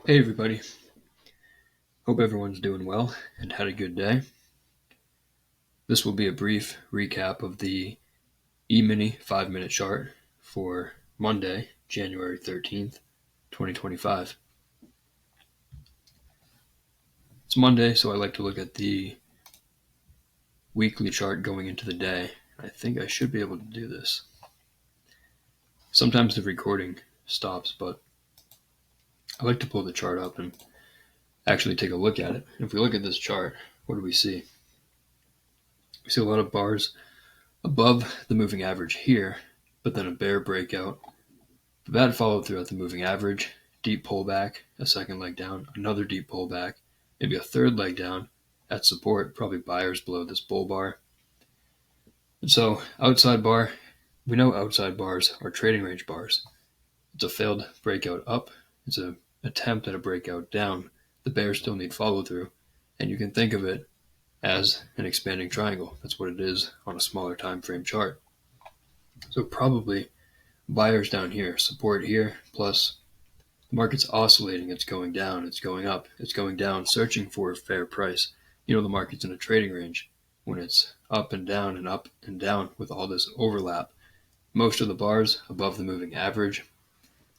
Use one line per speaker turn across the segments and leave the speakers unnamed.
Hey everybody, hope everyone's doing well and had a good day. This will be a brief recap of the Emini 5-minute chart for Monday, January 13th, 2025. It's Monday, so I like to look at the weekly chart going into the day. I think I should be able to do this. Sometimes the recording stops, but I like to pull the chart up and actually take a look at it. If we look at this chart, what do we see? We see a lot of bars above the moving average here, but then a bear breakout. The bad follow through at the moving average, deep pullback, a second leg down, another deep pullback, maybe a third leg down at support, probably buyers below this bull bar. And so outside bar, we know outside bars are trading range bars. It's a failed breakout up. It's an attempt at a breakout down. The bears still need follow through, and you can think of it as an expanding triangle. That's what it is on a smaller time frame chart. So probably buyers down here, support here, plus the market's oscillating, it's going down, it's going up, it's going down, searching for a fair price. You know the market's in a trading range. When it's up and down with all this overlap, most of the bars above the moving average,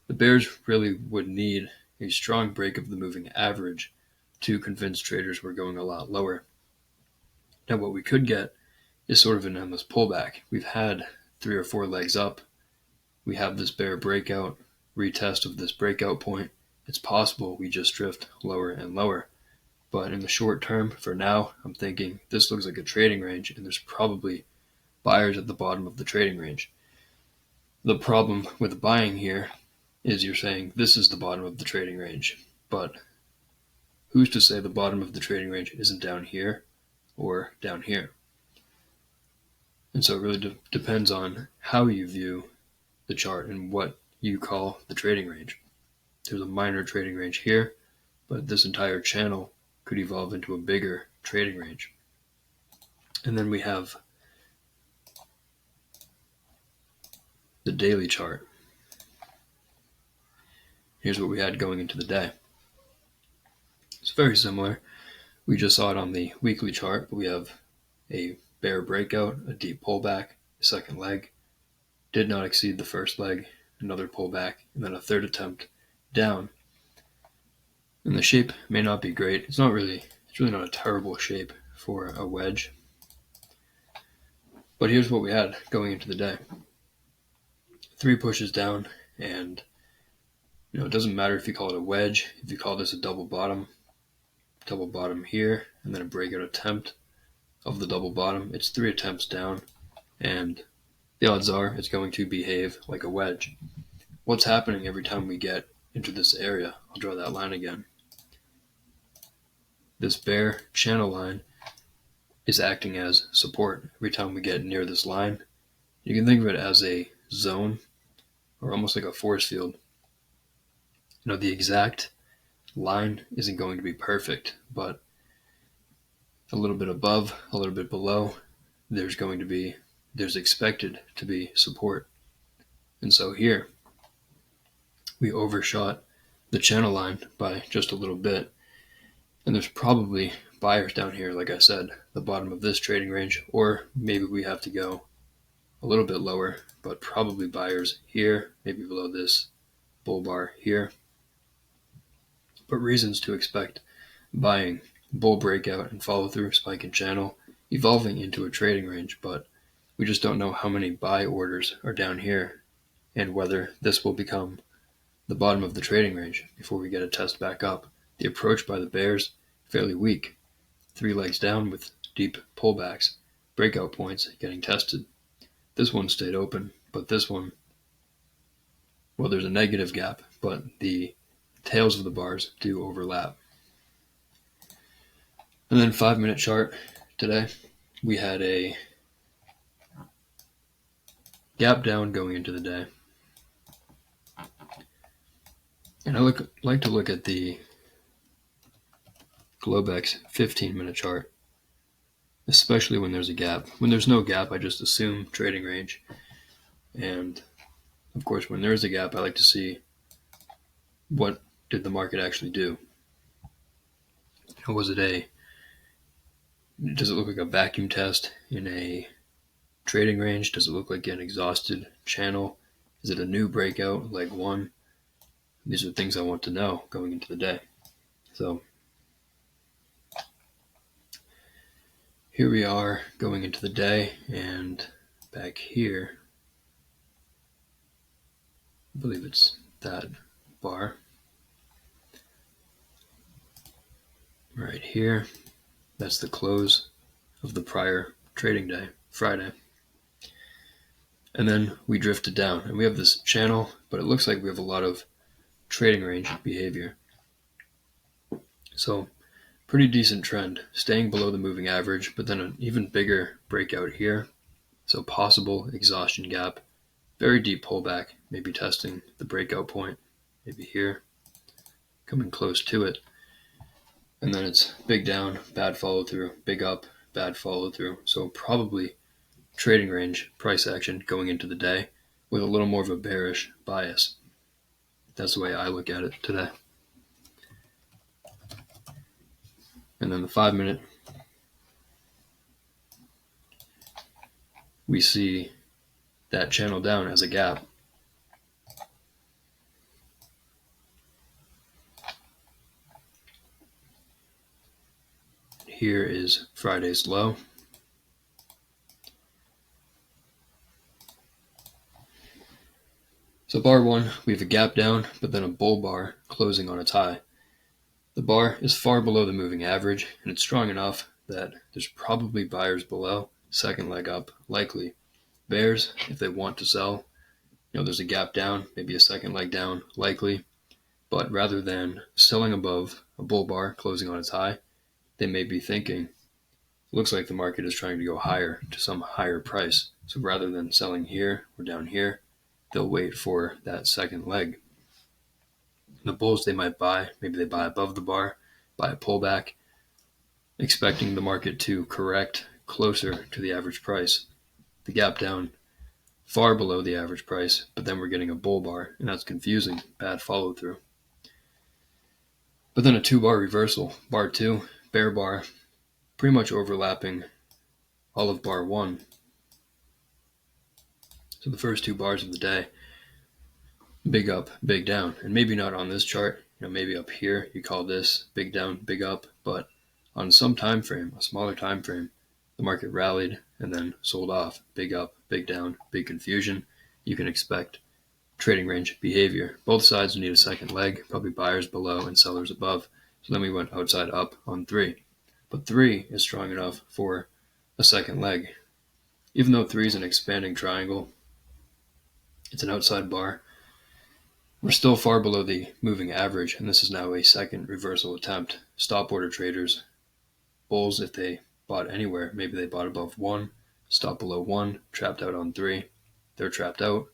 the bears really would need a strong break of the moving average to convince traders we're going a lot lower. Now what we could get is sort of an endless pullback. We've had 3 or 4 legs up. We have this bear breakout, retest of this breakout point. It's possible we just drift lower and lower. But in the short term, for now, I'm thinking this looks like a trading range, and there's probably buyers at the bottom of the trading range. The problem with buying here is you're saying this is the bottom of the trading range. But who's to say the bottom of the trading range isn't down here or down here? And so it really depends on how you view the chart and what you call the trading range. There's a minor trading range here, but this entire channel could evolve into a bigger trading range. And then we have the daily chart. Here's what we had going into the day. It's very similar. We just saw it on the weekly chart, but we have a bear breakout, a deep pullback, a second leg, did not exceed the first leg, another pullback, and then a third attempt down. And the shape may not be great. It's really not a terrible shape for a wedge. But here's what we had going into the day. 3 pushes down, and it doesn't matter if you call it a wedge, if you call this a double bottom here, and then a breakout attempt of the double bottom. It's 3 attempts down, and the odds are it's going to behave like a wedge. What's happening every time we get into this area? I'll draw that line again. This bear channel line is acting as support. Every time we get near this line, you can think of it as a zone or almost like a force field. The exact line isn't going to be perfect, but a little bit above, a little bit below, there's expected to be support. And so here, we overshot the channel line by just a little bit. And there's probably buyers down here, like I said, the bottom of this trading range, or maybe we have to go a little bit lower, but probably buyers here, maybe below this bull bar here. But reasons to expect buying, bull breakout and follow through, spike and channel, evolving into a trading range, but we just don't know how many buy orders are down here and whether this will become the bottom of the trading range before we get a test back up. The approach by the bears, fairly weak. 3 legs down with deep pullbacks, breakout points getting tested. This one stayed open, but this one, well, there's a negative gap, but the tails of the bars do overlap. And then 5-minute chart today, we had a gap down going into the day. And I like to look at the Globex 15-minute chart, especially when there's a gap. When there's no gap, I just assume trading range. And of course, when there's a gap, I like to see what did the market actually do? Does it look like a vacuum test in a trading range? Does it look like an exhausted channel? Is it a new breakout, leg one? These are things I want to know going into the day. So here we are going into the day, and back here, I believe it's that bar right here. That's the close of the prior trading day, Friday. And then we drifted down, and we have this channel, but it looks like we have a lot of trading range behavior. So pretty decent trend, staying below the moving average, but then an even bigger breakout here. So possible exhaustion gap, very deep pullback, maybe testing the breakout point, maybe here, coming close to it. And then it's big down, bad follow through, big up, bad follow through. So probably trading range price action going into the day with a little more of a bearish bias. That's the way I look at it today. And then the 5 minute, we see that channel down as a gap. Here is Friday's low. So bar one, we have a gap down, but then a bull bar closing on its high. The bar is far below the moving average, and it's strong enough that there's probably buyers below, second leg up, likely. Bears, if they want to sell, there's a gap down, maybe a second leg down, likely. But rather than selling above a bull bar closing on its high, they may be thinking, looks like the market is trying to go higher to some higher price. So rather than selling here or down here, they'll wait for that second leg. The bulls they might buy, maybe they buy above the bar, buy a pullback, expecting the market to correct closer to the average price. The gap down far below the average price, but then we're getting a bull bar, and that's confusing, bad follow through. But then a 2-bar reversal, bar 2, bear bar, pretty much overlapping all of bar 1. So the first 2 bars of the day, big up, big down, and maybe not on this chart, maybe up here you call this big down, big up, but on some time frame, a smaller time frame, the market rallied and then sold off, big up, big down, big confusion. You can expect trading range behavior. Both sides need a second leg, probably buyers below and sellers above. So then we went outside up on 3. But 3 is strong enough for a second leg. Even though 3 is an expanding triangle, it's an outside bar, we're still far below the moving average, and this is now a second reversal attempt. Stop order traders, bulls, if they bought anywhere, maybe they bought above 1, stop below 1, trapped out on 3, they're trapped out.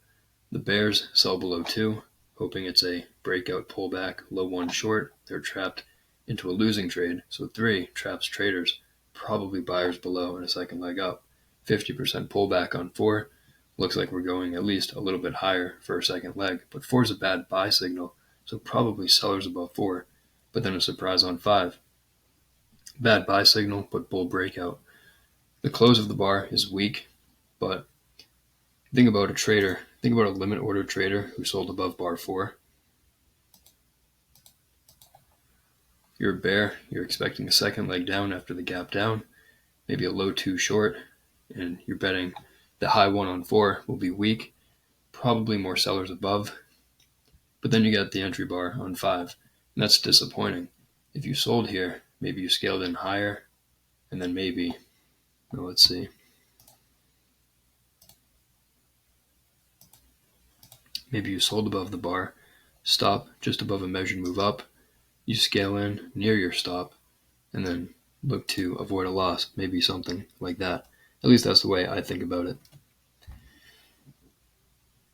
The bears sell below 2, hoping it's a breakout pullback, low 1 short, they're trapped into a losing trade. So 3 traps traders, probably buyers below and a second leg up. 50% pullback on 4. Looks like we're going at least a little bit higher for a second leg, but 4 is a bad buy signal, so probably sellers above 4, but then a surprise on 5. Bad buy signal, but bull breakout. The close of the bar is weak, but think about a limit order trader who sold above bar 4. You're a bear, you're expecting a second leg down after the gap down, maybe a low 2 short, and you're betting the high 1 on 4 will be weak, probably more sellers above, but then you get the entry bar on 5, and that's disappointing. If you sold here, maybe you scaled in higher, and then maybe, let's see, maybe you sold above the bar, stop just above a measured move up, you scale in near your stop, and then look to avoid a loss, maybe something like that. At least that's the way I think about it.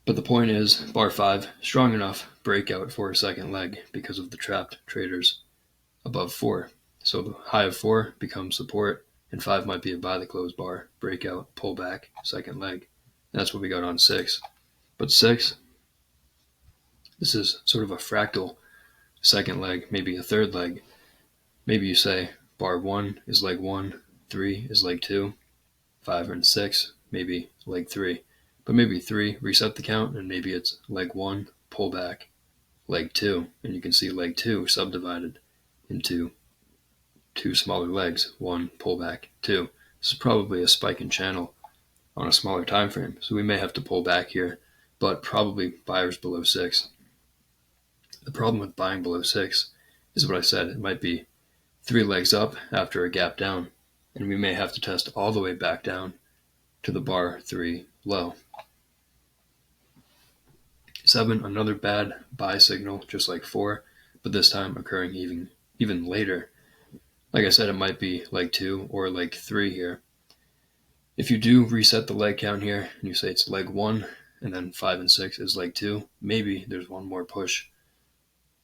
But the point is, bar 5, strong enough breakout for a second leg because of the trapped traders above 4. So the high of 4 becomes support, and 5 might be a buy the close bar, breakout, pullback, second leg. And that's what we got on 6. But 6, this is sort of a fractal second leg, maybe a third leg. Maybe you say bar 1 is leg 1, 3 is leg 2, 5 and 6, maybe leg 3. But maybe 3, reset the count, and maybe it's leg 1, pull back, leg 2. And you can see leg 2 subdivided into 2 smaller legs, 1, pull back, 2. This is probably a spike in channel on a smaller time frame, so we may have to pull back here, but probably buyers below 6. The problem with buying below 6 is what I said. It might be 3 legs up after a gap down, and we may have to test all the way back down to the bar 3 low. 7, another bad buy signal, just like 4, but this time occurring even later. Like I said, it might be leg 2 or leg 3 here. If you do reset the leg count here, and you say it's leg 1, and then 5 and 6 is leg 2, maybe there's one more push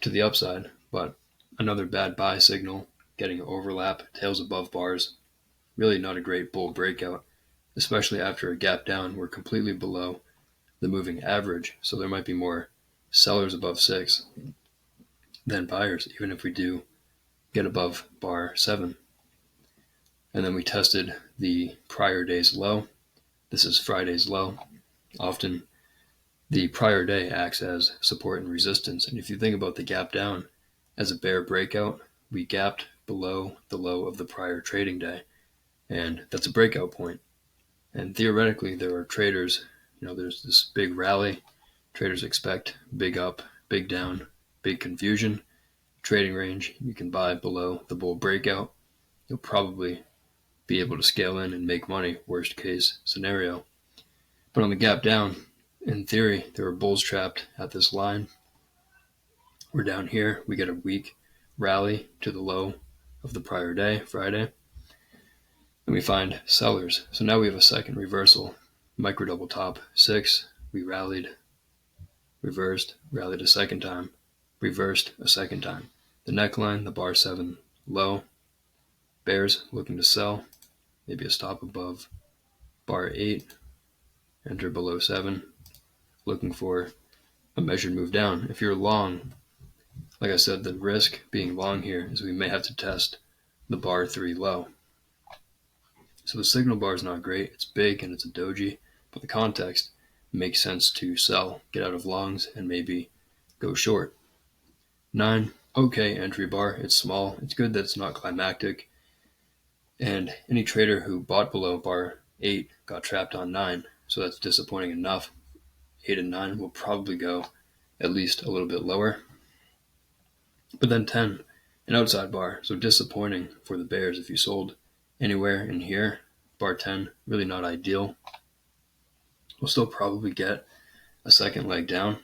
to the upside, but another bad buy signal, getting overlap, tails above bars, really not a great bull breakout, especially after a gap down. We're completely below the moving average, so there might be more sellers above 6 than buyers, even if we do get above bar 7. And then we tested the prior day's low. This is Friday's low. Often the prior day acts as support and resistance, and if you think about the gap down as a bear breakout, we gapped below the low of the prior trading day, and that's a breakout point. And theoretically, there are traders, there's this big rally. Traders expect big up, big down, big confusion. Trading range, you can buy below the bull breakout. You'll probably be able to scale in and make money, worst case scenario. But on the gap down, in theory, there are bulls trapped at this line. We're down here. We get a weak rally to the low of the prior day, Friday. And we find sellers. So now we have a second reversal. Micro double top 6. We rallied, reversed, rallied a second time, reversed a second time. The neckline, the bar 7 low. Bears looking to sell. Maybe a stop above bar 8. Enter below 7. Looking for a measured move down. If you're long, like I said, the risk being long here is we may have to test the bar 3 low. So the signal bar is not great. It's big and it's a doji, but the context makes sense to sell, get out of longs, and maybe go short. 9, okay entry bar. It's small. It's good that it's not climactic. And any trader who bought below bar 8 got trapped on 9, so that's disappointing enough. 8 and 9 will probably go at least a little bit lower. But then 10, an outside bar, so disappointing for the bears if you sold anywhere in here. Bar 10, really not ideal. We'll still probably get a second leg down,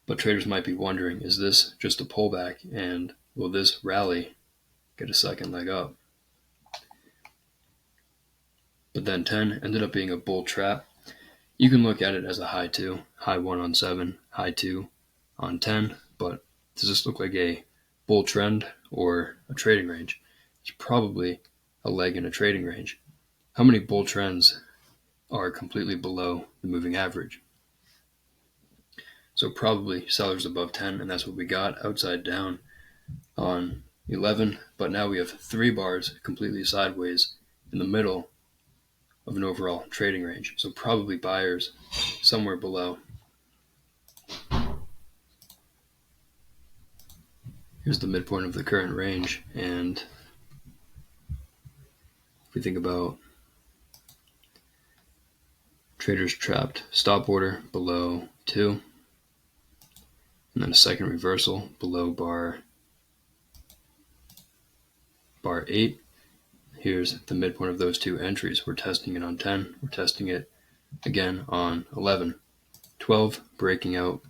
but traders might be wondering, is this just a pullback, and will this rally get a second leg up? But then 10 ended up being a bull trap. You can look at it as a high 2, high 1 on 7, high 2 on 10, but does this look like a bull trend or a trading range? It's probably a leg in a trading range. How many bull trends are completely below the moving average? So probably sellers above 10, and that's what we got, outside down on 11, but now we have 3 bars completely sideways in the middle of an overall trading range. So probably buyers somewhere below. Here's the midpoint of the current range, and if we think about traders trapped, stop order below 2, and then a second reversal below bar 8. Here's the midpoint of those 2 entries. We're testing it on 10. We're testing it again on 11. 12 breaking out,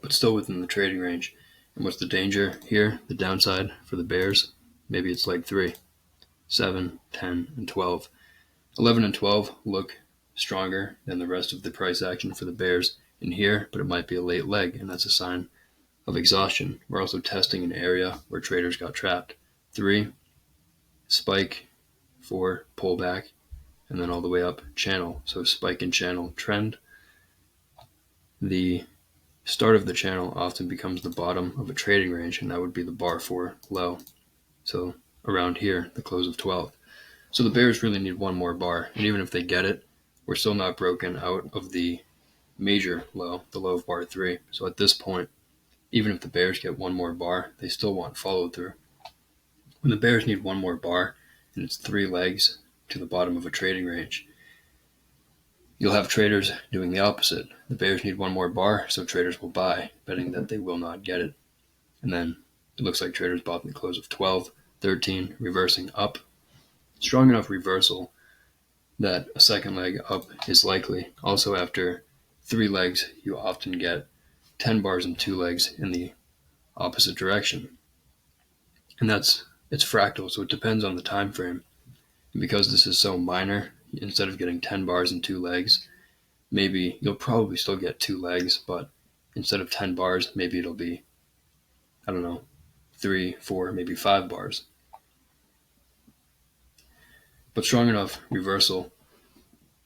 but still within the trading range. And what's the danger here? The downside for the bears? Maybe it's leg 3. 7, 10, and 12. 11 and 12 look stronger than the rest of the price action for the bears in here, but it might be a late leg, and that's a sign of exhaustion. We're also testing an area where traders got trapped. 3, spike, 4, pullback, and then all the way up channel. So spike and channel trend. The start of the channel often becomes the bottom of a trading range, and that would be the bar 4 low. So around here, the close of 12. So the bears really need one more bar, and even if they get it, we're still not broken out of the major low, the low of bar 3. So at this point, even if the bears get one more bar, they still want follow through. When the bears need one more bar, and it's 3 legs to the bottom of a trading range, you'll have traders doing the opposite. The bears need one more bar, so traders will buy, betting that they will not get it. And then it looks like traders bought in the close of 12, 13, reversing up. Strong enough reversal that a second leg up is likely. Also, after 3 legs, you often get 10 bars and 2 legs in the opposite direction. And it's fractal, so it depends on the time frame. And because this is so minor, instead of getting 10 bars and 2 legs, maybe you'll probably still get 2 legs, but instead of 10 bars, maybe it'll be, 3, 4, maybe 5 bars. But strong enough reversal,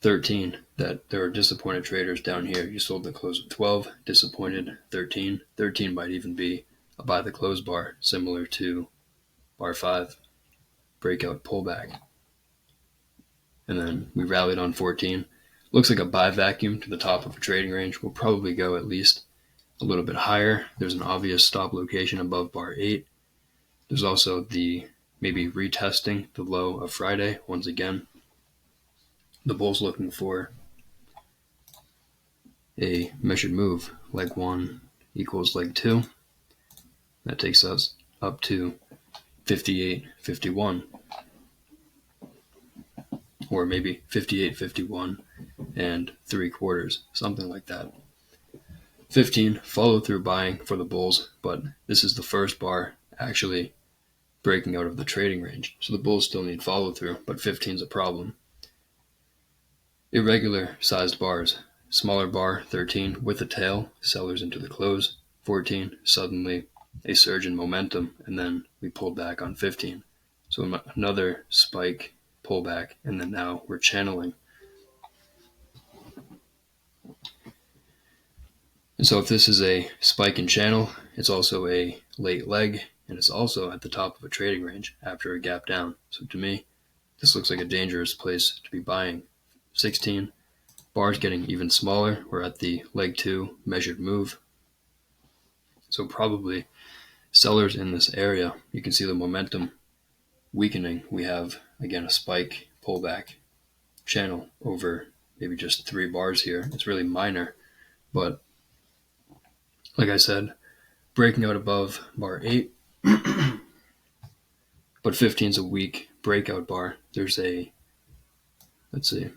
13, that there are disappointed traders down here. You sold the close of 12, disappointed, 13. 13 might even be a buy the close bar, similar to bar 5, breakout pullback. And then we rallied on 14. Looks like a buy vacuum to the top of a trading range. We'll probably go at least a little bit higher. There's an obvious stop location above bar 8. There's also the maybe retesting the low of Friday once again. The bull's looking for a measured move. Leg 1 equals leg 2. That takes us up to 58.51. Or maybe 58.51 and 3/4, something like that. 15, follow through buying for the bulls, but this is the first bar actually breaking out of the trading range. So the bulls still need follow through, but 15 is a problem. Irregular sized bars. Smaller bar, 13, with a tail, sellers into the close. 14, suddenly a surge in momentum, and then we pulled back on 15. So another spike, pullback, and then now we're channeling. And so if this is a spike in channel, it's also a late leg, and it's also at the top of a trading range after a gap down. So to me, this looks like a dangerous place to be buying. 16, bars getting even smaller. We're at the leg 2 measured move. So probably sellers in this area. You can see the momentum weakening. We have, again, a spike, pullback, channel over maybe just 3 bars here. It's really minor, but like I said, breaking out above bar 8, but 15 is a weak breakout bar. There's a, let's see,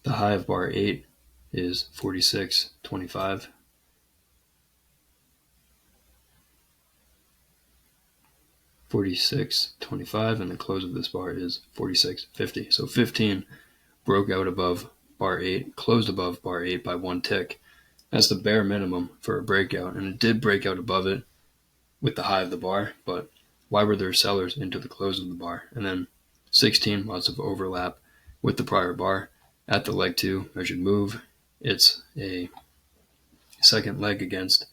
the high of bar 8 is 46.25. 46.25, and the close of this bar is 46.50. So 15 broke out above bar 8, closed above bar 8 by 1 tick. That's the bare minimum for a breakout, and it did break out above it with the high of the bar, but why were there sellers into the close of the bar? And then 16, lots of overlap with the prior bar. At the leg 2 measured move, it's a second leg against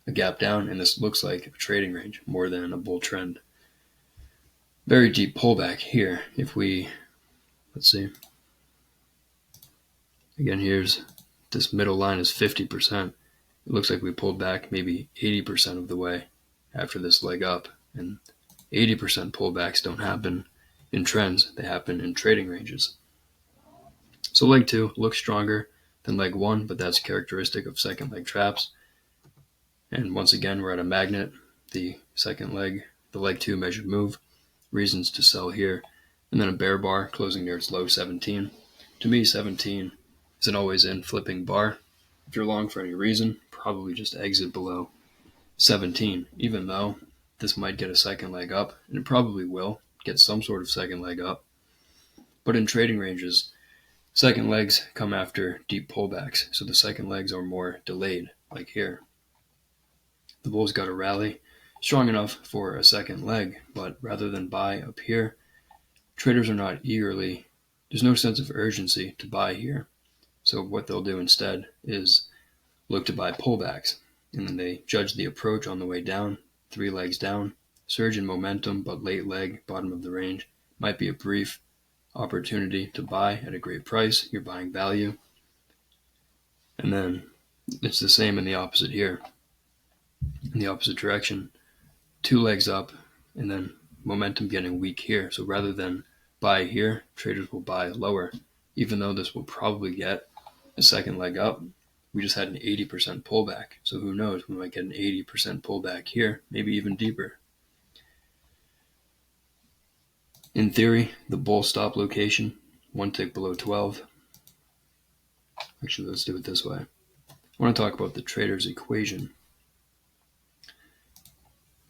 a gap down, and this looks like a trading range more than a bull trend. Very deep pullback here. If we, let's see, again, here's this middle line is 50%. It looks like we pulled back maybe 80% of the way after this leg up, and 80% pullbacks don't happen in trends, they happen in trading ranges. So leg 2 looks stronger than leg 1, but that's characteristic of second leg traps. And once again, we're at a magnet, the second leg, the leg 2 measured move, reasons to sell here, and then a bear bar closing near its low 17. To me, 17 is an always in flipping bar. If you're long for any reason, probably just exit below 17, even though this might get a second leg up, and it probably will get some sort of second leg up. But in trading ranges, second legs come after deep pullbacks, so the second legs are more delayed, like here. The bulls got a rally strong enough for a second leg, but rather than buy up here, traders are not eagerly, there's no sense of urgency to buy here. So what they'll do instead is look to buy pullbacks, and then they judge the approach on the way down, 3 legs down, surge in momentum, but late leg, bottom of the range, might be a brief opportunity to buy at a great price. You're buying value. And then it's the same in the opposite here, in the opposite direction. 2 legs up, and then momentum getting weak here. So rather than buy here, traders will buy lower, even though this will probably get a second leg up. We just had an 80% pullback. So who knows, we might get an 80% pullback here, maybe even deeper. In theory, the bull stop location, 1 tick below 12. Actually, let's do it this way. I want to talk about the trader's equation.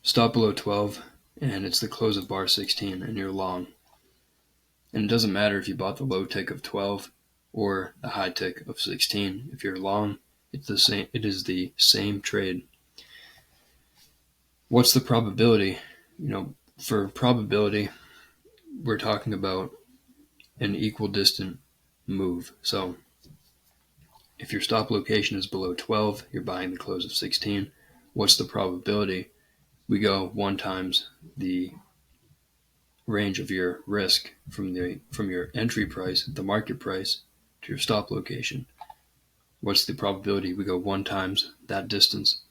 Stop below 12, and it's the close of bar 16, and you're long. And it doesn't matter if you bought the low tick of 12 or the high tick of 16. If you're long, it's the same. It is the same trade. What's the probability? For probability, we're talking about an equal distant move. So if your stop location is below 12, you're buying the close of 16. What's the probability? We go 1 times the range of your risk from your entry price, the market price, to your stop location. What's the probability? We go 1 times that distance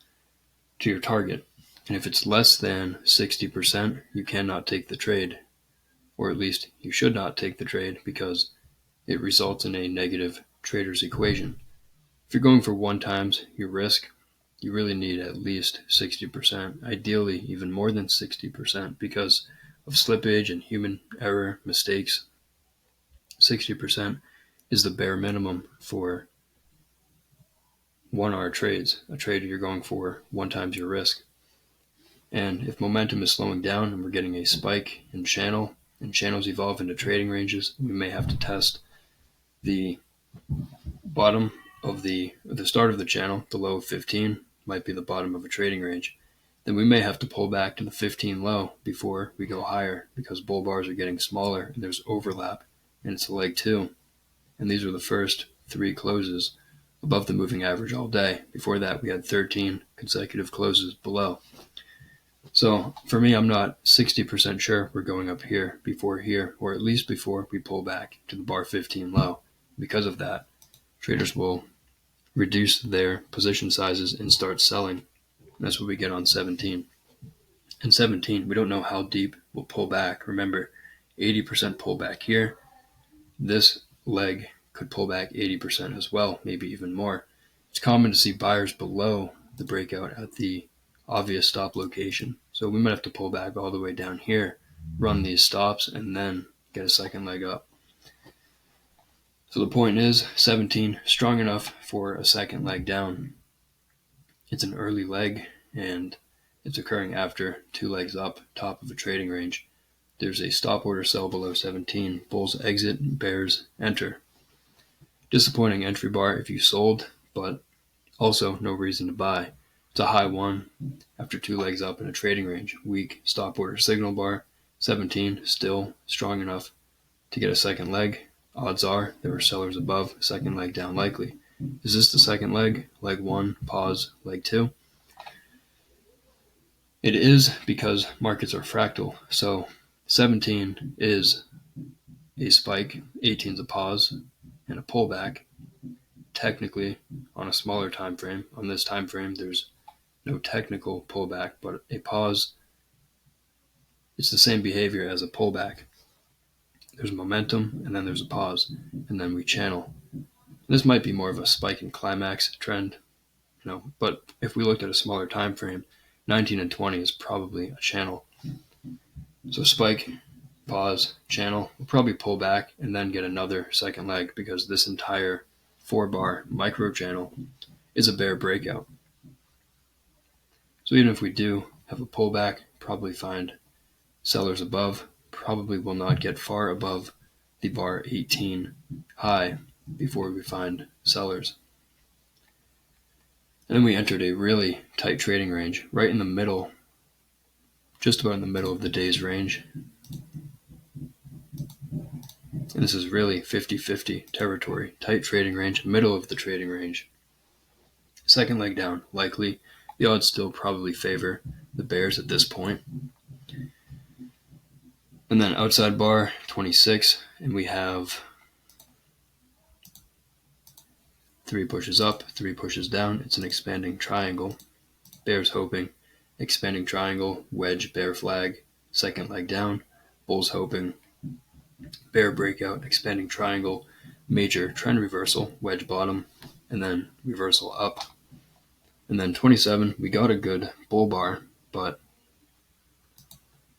to your target. And if it's less than 60%, you cannot take the trade, or at least you should not take the trade, because it results in a negative trader's equation. If you're going for 1 times your risk, you really need at least 60%, ideally even more than 60%, because of slippage and human error, mistakes. 60% is the bare minimum for 1 hour trades, a trade you're going for 1 times your risk. And if momentum is slowing down and we're getting a spike in channel, and channels evolve into trading ranges, we may have to test the bottom of the start of the channel, the low of 15 might be the bottom of a trading range. Then we may have to pull back to the 15 low before we go higher, because bull bars are getting smaller and there's overlap, and it's a leg 2. And these are the first 3 closes above the moving average all day. Before that, we had 13 consecutive closes below. So for me, I'm not 60% sure we're going up here, before here, or at least before we pull back to the bar 15 low. Because of that, traders will reduce their position sizes and start selling. That's what we get on 17. And 17, we don't know how deep we'll pull back. Remember, 80% pullback here. This leg could pull back 80% as well, maybe even more. It's common to see buyers below the breakout at the obvious stop location. So we might have to pull back all the way down here, run these stops, and then get a second leg up. So the point is, 17, strong enough for a second leg down. It's an early leg, and it's occurring after 2 legs up, top of a trading range. There's a stop order sell below 17. Bulls exit, bears enter. Disappointing entry bar if you sold, but also no reason to buy. It's a high 1 after 2 legs up in a trading range. Weak stop order signal bar. 17, still strong enough to get a second leg. Odds are there were sellers above, second leg down likely. Is this the second leg? Leg 1, pause, leg 2? It is, because markets are fractal. So 17 is a spike, 18 is a pause, and a pullback. Technically, on a smaller time frame, on this time frame, there's no technical pullback, but a pause, it's the same behavior as a pullback. There's momentum, and then there's a pause, and then we channel. This might be more of a spike and climax trend, but if we looked at a smaller time frame, 19 and 20 is probably a channel. So spike, pause, channel, we'll probably pull back and then get another second leg, because this entire 4-bar micro channel is a bear breakout. So even if we do have a pullback, probably find sellers above, probably will not get far above the bar 18 high before we find sellers. And then we entered a really tight trading range, right in the middle, just about in the middle of the day's range. And And this is really 50-50 territory, tight trading range, middle of the trading range. Second leg down, likely. The odds still probably favor the bears at this point. And then outside bar, 26, and we have 3 pushes up, 3 pushes down. It's an expanding triangle. Bears hoping, expanding triangle, wedge, bear flag, second leg down. Bulls hoping, bear breakout, expanding triangle, major trend reversal, wedge bottom, and then reversal up. And then 27, we got a good bull bar, but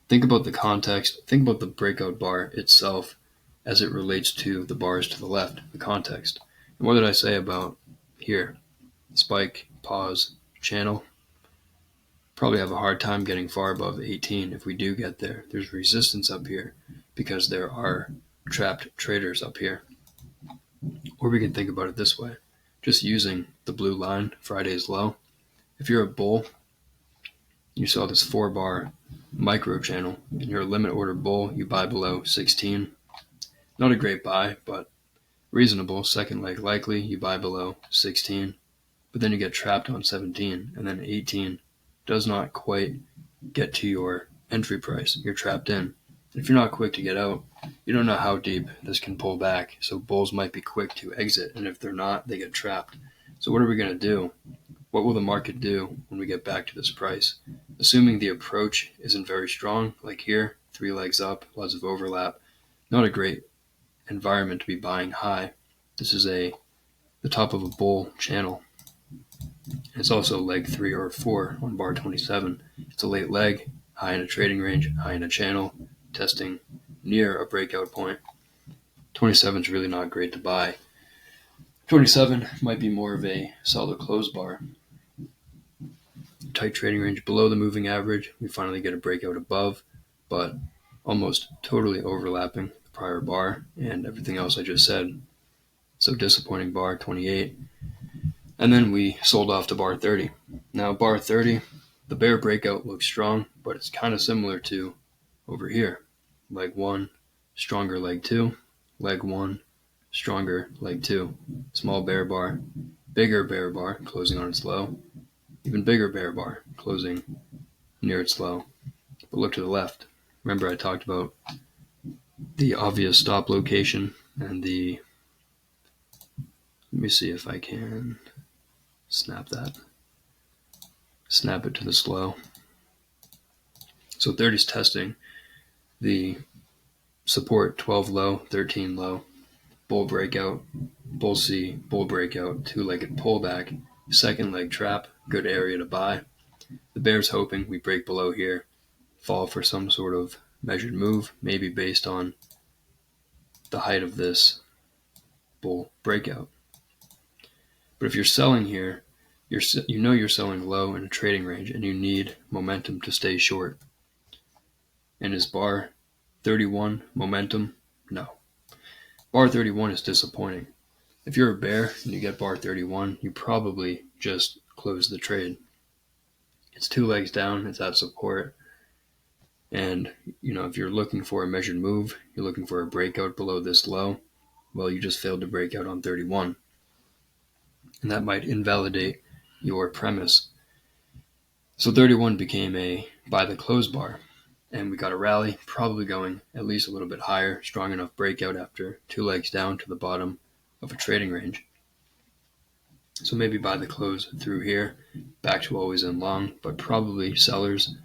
think about the context, think about the breakout bar itself as it relates to the bars to the left, the context. And what did I say about here? Spike, pause, channel. Probably have a hard time getting far above 18 if we do get there. There's resistance up here because there are trapped traders up here. Or we can think about it this way, just using the blue line, Friday's low. If you're a bull, you saw this 4-bar micro channel, and you're a limit order bull, you buy below 16. Not a great buy, but reasonable. Second leg likely, you buy below 16. But then you get trapped on 17, and then 18 does not quite get to your entry price. You're trapped in. If you're not quick to get out, you don't know how deep this can pull back. So bulls might be quick to exit, and if they're not, they get trapped. So what are we going to do? What will the market do when we get back to this price? Assuming the approach isn't very strong, like here, 3 legs up, lots of overlap, not a great environment to be buying high. This is the top of a bull channel. It's also leg 3 or 4 on bar 27. It's a late leg, high in a trading range, high in a channel, testing near a breakout point. 27 is really not great to buy. 27 might be more of a solid close bar. Tight trading range below the moving average. We finally get a breakout above, but almost totally overlapping the prior bar and everything else I just said. So disappointing bar 28. And then we sold off to bar 30. Now bar 30, the bear breakout looks strong, but it's kind of similar to over here. Leg 1, stronger leg 2, leg 1, stronger leg 2. Small bear bar, bigger bear bar closing on its low, even bigger bear bar closing near its low. But look to the left. Remember I talked about the obvious stop location and let me see if I can snap it to the slow. So 30 is testing the support, 12 low, 13 low, bull breakout, bull C, bull breakout, 2-legged pullback, second leg trap, good area to buy. The bear's hoping we break below here, fall for some sort of measured move, maybe based on the height of this bull breakout. But if you're selling here, you're selling low in a trading range and you need momentum to stay short. And is bar 31 momentum? No. Bar 31 is disappointing. If you're a bear and you get bar 31, you probably just close the trade. It's 2 legs down, it's at support. And, if you're looking for a measured move, you're looking for a breakout below this low, well, you just failed to break out on 31. And that might invalidate your premise. So 31 became a buy the close bar. And we got a rally, probably going at least a little bit higher, strong enough breakout after 2 legs down to the bottom of a trading range. So maybe buy the close through here, back to always in long, but probably sellers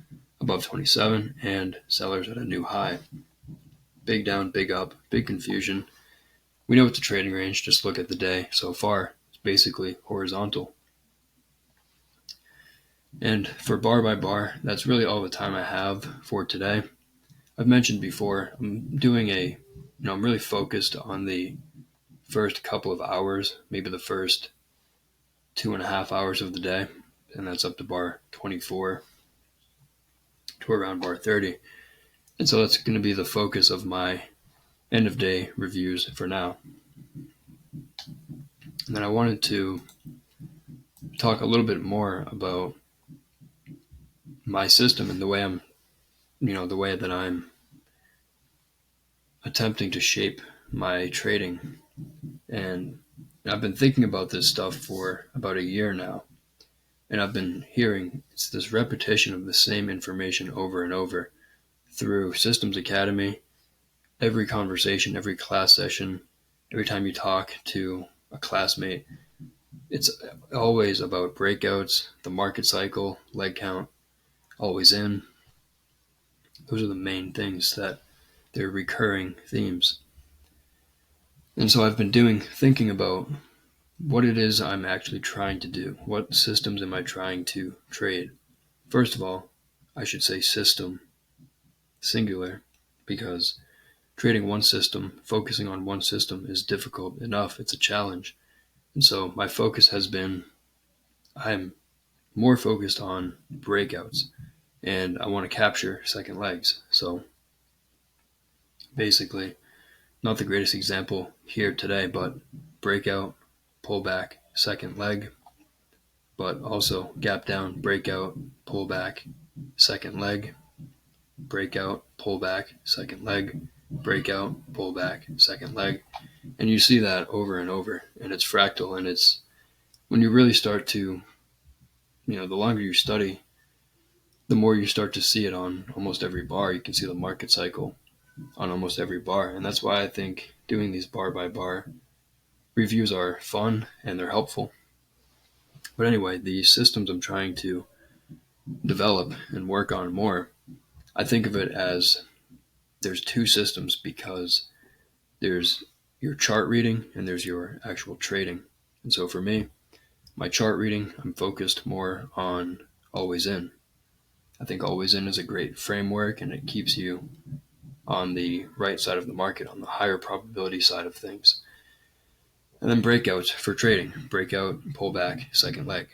above 27 and sellers at a new high. Big down, big up, big confusion. We know it's a trading range, just look at the day so far. It's basically horizontal. And for bar by bar, that's really all the time I have for today. I've mentioned before, I'm doing I'm really focused on the first couple of hours, maybe the first 2.5 hours of the day, and that's up to bar 24 to around bar 30. And so that's going to be the focus of my end of day reviews for now. And then I wanted to talk a little bit more about my system and the way that I'm attempting to shape my trading. And I've been thinking about this stuff for about a year now. And I've been hearing it's this repetition of the same information over and over through Systems Academy, every conversation, every class session, every time you talk to a classmate. It's always about breakouts, the market cycle, leg count, always in. Those are the main things that they're recurring themes. And so I've been thinking about what it is I'm actually trying to do. What systems am I trying to trade? First of all, I should say system, singular, because trading one system, focusing on one system is difficult enough. It's a challenge. And so my focus has been, I'm more focused on breakouts, and I want to capture second legs. So basically, not the greatest example here today, but breakout, pullback, second leg, but also gap down, breakout, pullback, second leg, breakout, pullback, second leg, breakout, pullback, second leg. And you see that over and over, and it's fractal, and it's when you really start to, the longer you study, the more you start to see it on almost every bar. You can see the market cycle on almost every bar. And that's why I think doing these bar by bar reviews are fun and they're helpful. But anyway, the systems I'm trying to develop and work on more, I think of it as there's two systems, because there's your chart reading and there's your actual trading. And so for me, my chart reading, I'm focused more on always in. I think always in is a great framework, and it keeps you on the right side of the market, on the higher probability side of things. And then breakouts for trading, breakout, pullback, second leg.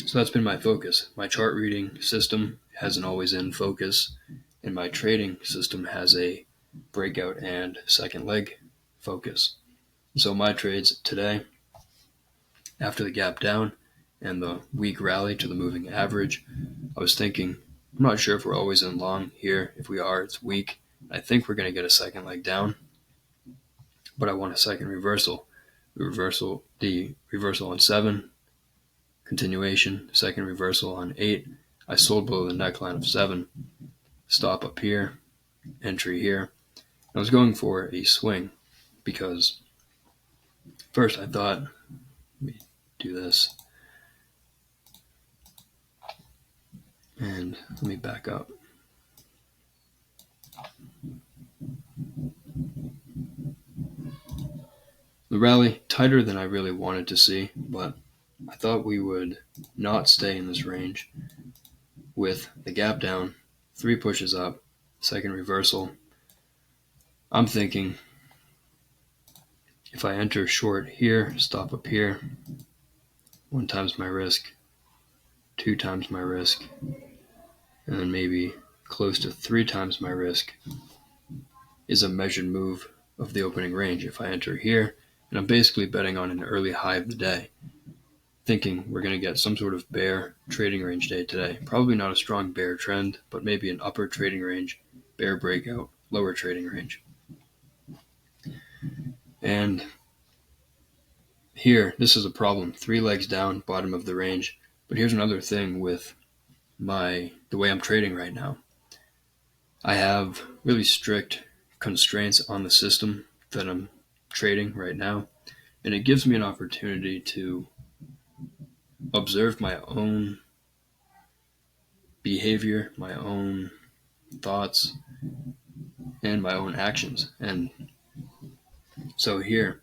So that's been my focus. My chart reading system has an always in focus, and my trading system has a breakout and second leg focus. So my trades today, after the gap down and the weak rally to the moving average, I was thinking, I'm not sure if we're always in long here. If we are, it's weak. I think we're going to get a second leg down, but I want a second reversal. The reversal on 7, continuation, second reversal on 8. I sold below the neckline of 7, stop up here, entry here. I was going for a swing because first I thought, let me do this, and let me back up. The rally tighter than I really wanted to see, but I thought we would not stay in this range with the gap down, 3 pushes up, second reversal. I'm thinking if I enter short here, stop up here, 1 times my risk, 2 times my risk, and then maybe close to 3 times my risk is a measured move of the opening range. If I enter here, and I'm basically betting on an early high of the day, thinking we're going to get some sort of bear trading range day today. Probably not a strong bear trend, but maybe an upper trading range, bear breakout, lower trading range. And here, this is a problem. 3 legs down, bottom of the range. But here's another thing with the way I'm trading right now. I have really strict constraints on the system that I'm trading right now, and it gives me an opportunity to observe my own behavior, my own thoughts, and my own actions. And so here,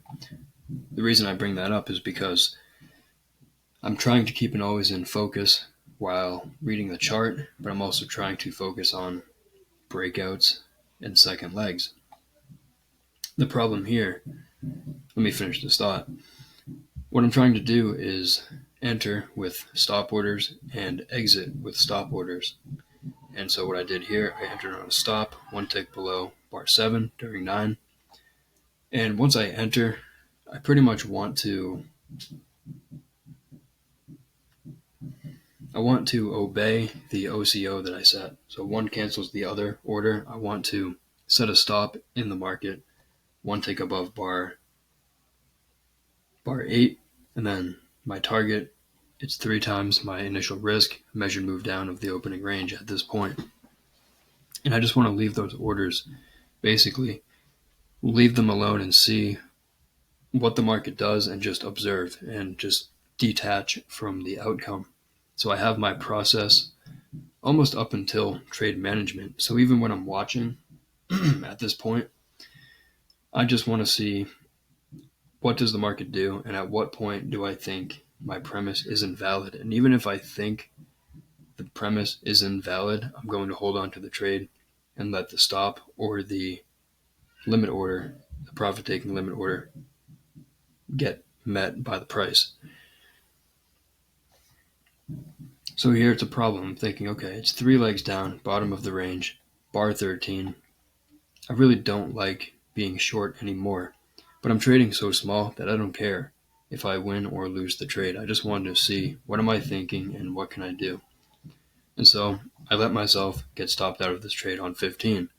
the reason I bring that up is because I'm trying to keep an always in focus while reading the chart, but I'm also trying to focus on breakouts and second legs. The problem here, let me finish this thought. What I'm trying to do is enter with stop orders and exit with stop orders. And so what I did here, I entered on a stop, 1 tick below bar 7 during 9. And once I enter, I pretty much want to obey the OCO that I set. So one cancels the other order. I want to set a stop in the market, one tick above bar 8, and then my target, it's 3 times my initial risk, measured move down of the opening range at this point. And I just want to leave those orders, basically leave them alone and see what the market does and just observe and just detach from the outcome. So I have my process almost up until trade management. So even when I'm watching at this point, I just want to see what does the market do and at what point do I think my premise is invalid. And even if I think the premise is invalid, I'm going to hold on to the trade and let the stop or the limit order, the profit taking limit order, get met by the price. So here it's a problem. I'm thinking, okay, it's 3 legs down, bottom of the range, bar 13. I really don't like being short anymore, but I'm trading so small that I don't care if I win or lose the trade. I just wanted to see what am I thinking and what can I do. And so I let myself get stopped out of this trade on 15.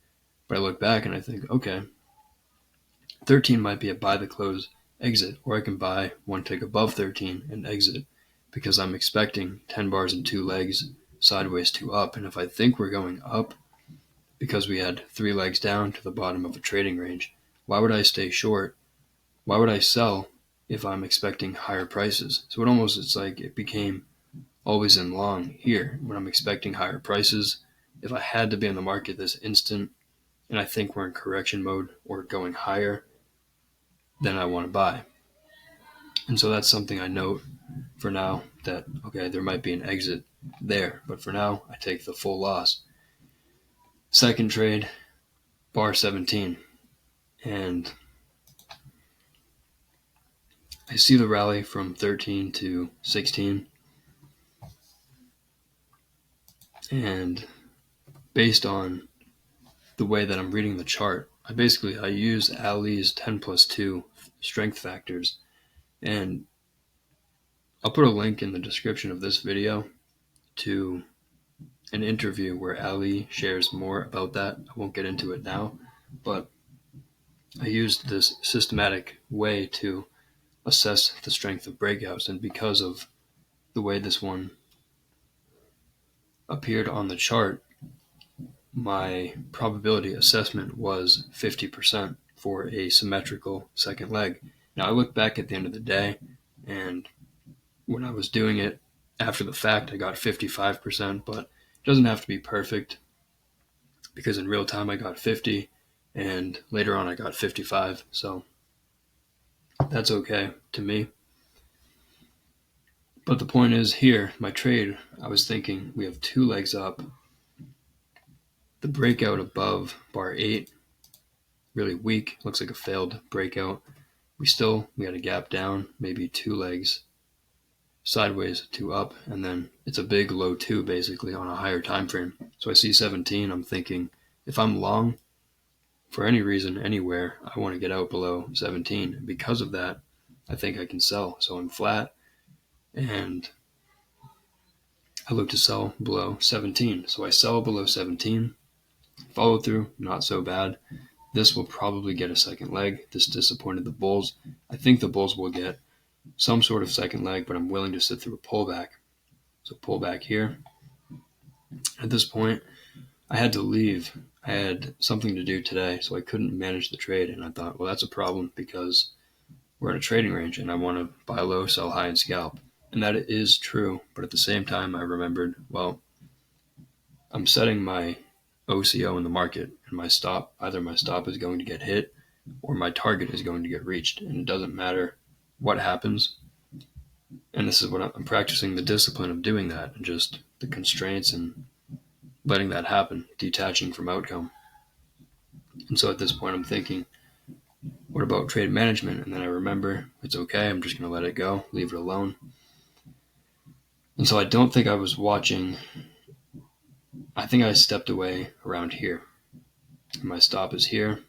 But I look back and I think, okay, 13 might be a buy the close exit, or I can buy one tick above 13 and exit because I'm expecting 10 bars and 2 legs sideways to up. And if I think we're going up because we had 3 legs down to the bottom of a trading range, why would I stay short? Why would I sell if I'm expecting higher prices? So it's like it became always in long here when I'm expecting higher prices. If I had to be in the market this instant and I think we're in correction mode or going higher, then I want to buy. And so that's something I note for now that, okay, there might be an exit there, but for now I take the full loss. Second trade, bar 17, and I see the rally from 13 to 16, and based on the way that I'm reading the chart, I use Ali's 10+2 strength factors, and I'll put a link in the description of this video to an interview where Ali shares more about that. I won't get into it now, but I used this systematic way to assess the strength of breakouts, and because of the way this one appeared on the chart, my probability assessment was 50% for a symmetrical second leg. Now I look back at the end of the day, and when I was doing it after the fact, I got 55%, but it doesn't have to be perfect because in real time I got 50 and later on I got 55. So that's okay to me. But the point is here, my trade, I was thinking we have 2 legs up. The breakout above bar 8, really weak, looks like a failed breakout. We had a gap down, maybe 2 legs sideways, 2 up, and then it's a big low 2 basically on a higher time frame. So I see 17, I'm thinking if I'm long for any reason anywhere, I want to get out below 17. And because of that, I think I can sell. So I'm flat and I look to sell below 17. So I sell below 17. Follow through, not so bad. This will probably get a second leg. This disappointed the bulls. I think the bulls will get some sort of second leg, but I'm willing to sit through a pullback. So pullback here. At this point, I had to leave. I had something to do today, so I couldn't manage the trade. And I thought, well, that's a problem because we're in a trading range and I want to buy low, sell high, and scalp. And that is true. But at the same time, I remembered, well, I'm setting my OCO in the market, and either my stop is going to get hit or my target is going to get reached. And it doesn't matter what happens. And this is what I'm practicing, the discipline of doing that and just the constraints and letting that happen, detaching from outcome. And so at this point, I'm thinking, what about trade management? And then I remember it's okay. I'm just going to let it go, leave it alone. And so I don't think I was watching. I think I stepped away around here. My stop is here,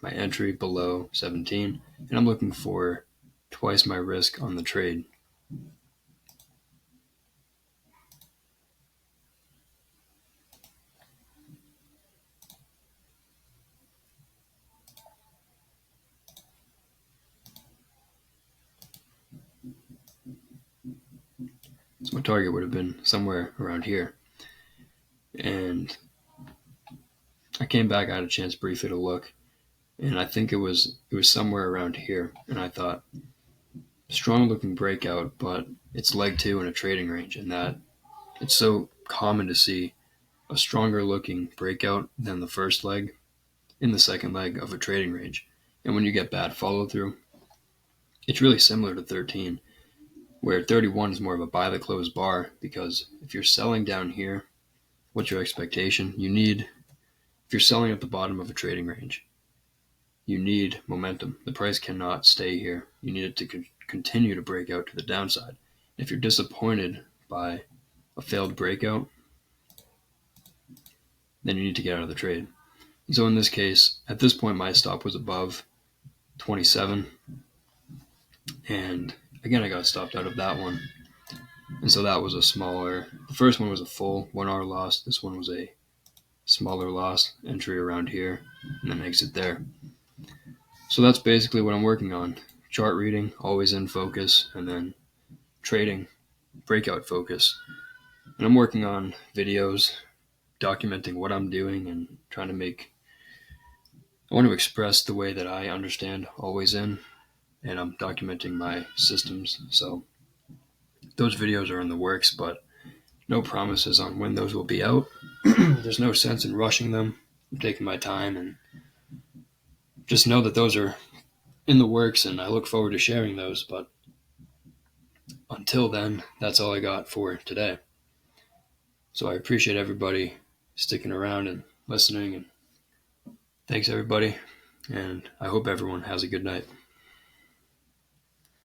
my entry below 17, and I'm looking for twice my risk on the trade. So my target would have been somewhere around here. And I came back, I had a chance briefly to look, and I think it was somewhere around here. And I thought, strong looking breakout, but it's leg 2 in a trading range, and that it's so common to see a stronger looking breakout than the first leg in the second leg of a trading range. And when you get bad follow through, it's really similar to 13, where 31 is more of a buy the close bar, because if you're selling down here, what's your expectation? If you're selling at the bottom of a trading range, you need momentum. The price cannot stay here. You need it to continue to break out to the downside. If you're disappointed by a failed breakout, then you need to get out of the trade. So in this case, at this point, my stop was above 27. And again, I got stopped out of that one. And so that was a smaller, the first one was a full 1 hour loss. This one was a smaller loss, entry around here, and then exit there. So that's basically what I'm working on. Chart reading, always in focus, and then trading, breakout focus. And I'm working on videos, documenting what I'm doing and trying to I want to express the way that I understand always in, and I'm documenting my systems. So those videos are in the works, but no promises on when those will be out. There's no sense in rushing them. I'm taking my time, and just know that those are in the works, and I look forward to sharing those. But until then, that's all I got for today. So I appreciate everybody sticking around and listening, and thanks everybody, and I hope everyone has a good night.